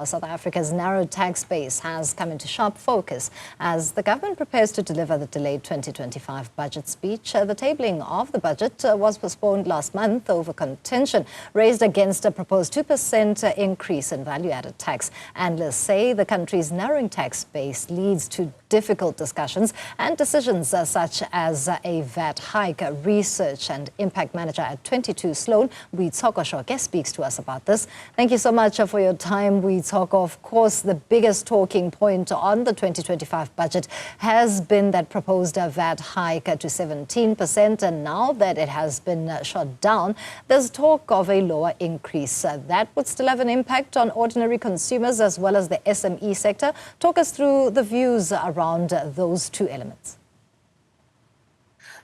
South Africa's narrow tax base has come into sharp focus as the government prepares to deliver the delayed 2025 budget speech. The tabling of the budget was postponed last month over contention raised against a proposed 2% increase in value-added tax. Analysts say the country's narrowing tax base leads to difficult discussions and decisions such as a VAT hike. Research and Impact Manager at 22, Sloane Boitshoko Shoke, speaks to us about this. Thank you so much for your time, Boitshoko. Of course, the biggest talking point on the 2025 budget has been that proposed VAT hike to 17%, and now that it has been shot down, there's talk of a lower increase. That would still have an impact on ordinary consumers as well as the SME sector. Talk us through the views around those two elements.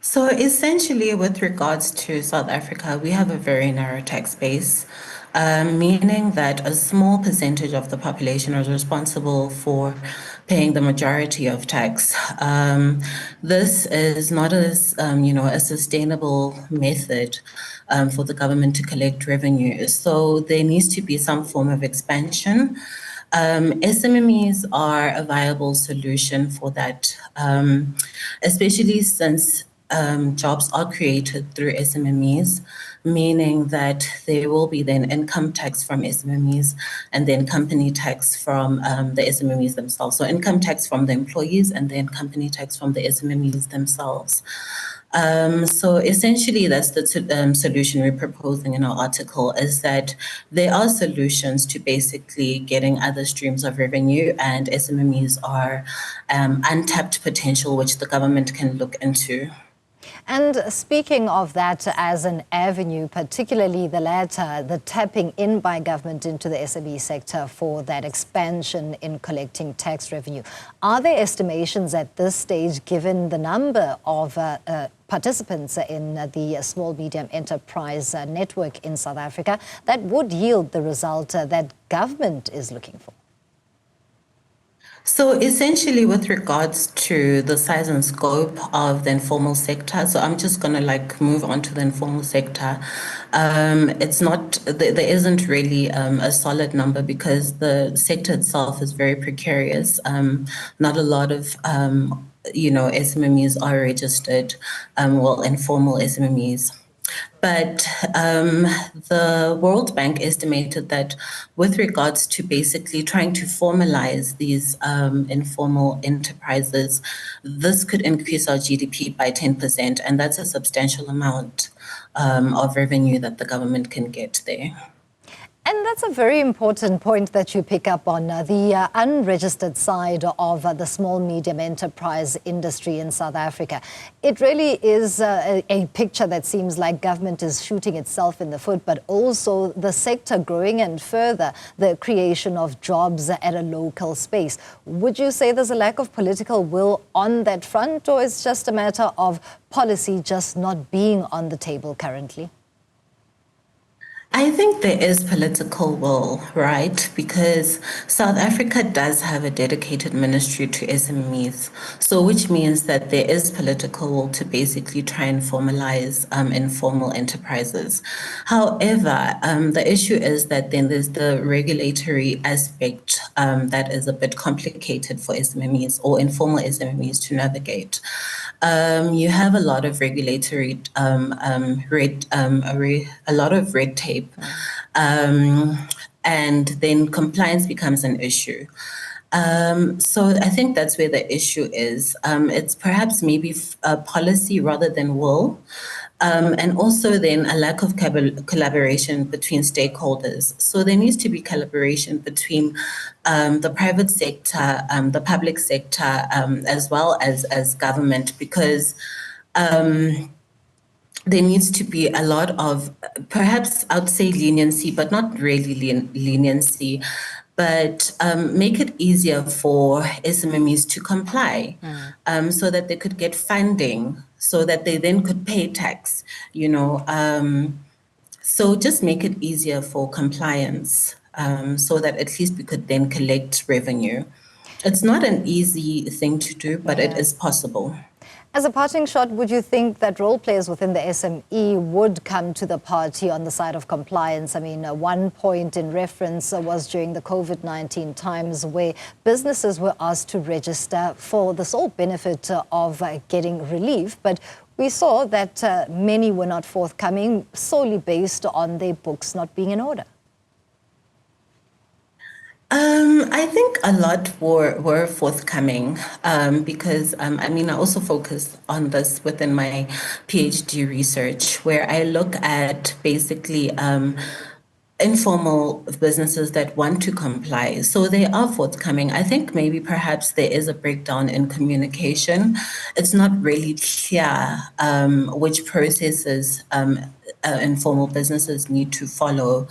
So essentially, with regards to South Africa, we have a very narrow tax base, meaning that a small percentage of the population is responsible for paying the majority of tax. This is not a sustainable method for the government to collect revenue. So there needs to be some form of expansion. SMEs are a viable solution for that, especially since jobs are created through SMEs, meaning that there will be then income tax from SMEs and then company tax from the SMEs themselves. So income tax from the employees and then company tax from the SMEs themselves. So essentially, that's the solution we're proposing in our article, is that there are solutions to basically getting other streams of revenue, and SMEs are untapped potential, which the government can look into. And speaking of that as an avenue, particularly the latter, the tapping in by government into the SME sector for that expansion in collecting tax revenue, are there estimations at this stage, given the number of participants in the small medium enterprise network in South Africa, that would yield the result that government is looking for? So essentially, with regards to the size and scope of the informal sector, so I'm just going to move on to the informal sector. It's not, there isn't really a solid number because the sector itself is very precarious. Not a lot of SMEs are registered, informal SMEs. But the World Bank estimated that with regards to basically trying to formalize these informal enterprises, this could increase our GDP by 10%, and that's a substantial amount of revenue that the government can get there. And that's a very important point that you pick up on, the unregistered side of the small, medium enterprise industry in South Africa. It really is a picture that seems like government is shooting itself in the foot, but also the sector growing and further the creation of jobs at a local space. Would you say there's a lack of political will on that front, or it's just a matter of policy just not being on the table currently? I think there is political will, right? Because South Africa does have a dedicated ministry to SMEs. So which means that there is political will to basically try and formalize informal enterprises. However, the issue is that then there's the regulatory aspect that is a bit complicated for SMEs or informal SMEs to navigate. You have a lot of regulatory, a lot of red tape, and then compliance becomes an issue. So I think that's where the issue is. It's perhaps maybe a policy rather than will. And also then a lack of collaboration between stakeholders. So there needs to be collaboration between the private sector, the public sector, as well as government, because there needs to be a lot of, perhaps I would say leniency, but not really leniency, but make it easier for SMEs to comply so that they could get funding, so that they then could pay tax, So just make it easier for compliance so that at least we could then collect revenue. It's not an easy thing to do, but it is possible. As a parting shot, would you think that role players within the SME would come to the party on the side of compliance? I mean, one point in reference was during the COVID-19 times where businesses were asked to register for the sole benefit of getting relief, but we saw that many were not forthcoming solely based on their books not being in order. I think a lot were forthcoming because, I also focus on this within my PhD research, where I look at basically informal businesses that want to comply. So they are forthcoming. I think maybe perhaps there is a breakdown in communication. It's not really clear which processes informal businesses need to follow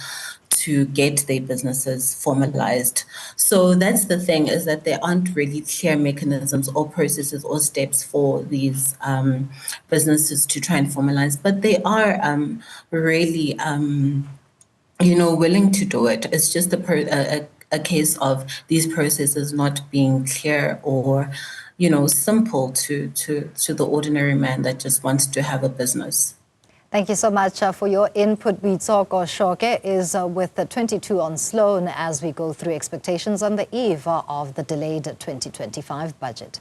to get their businesses formalized. So that's the thing, is that there aren't really clear mechanisms or processes or steps for these businesses to try and formalize, but they are really willing to do it. It's just a case of these processes not being clear or, simple to the ordinary man that just wants to have a business. Thank you so much for your input. Boitshoko Shoke is with the 22 on Sloane as we go through expectations on the eve of the delayed 2025 budget.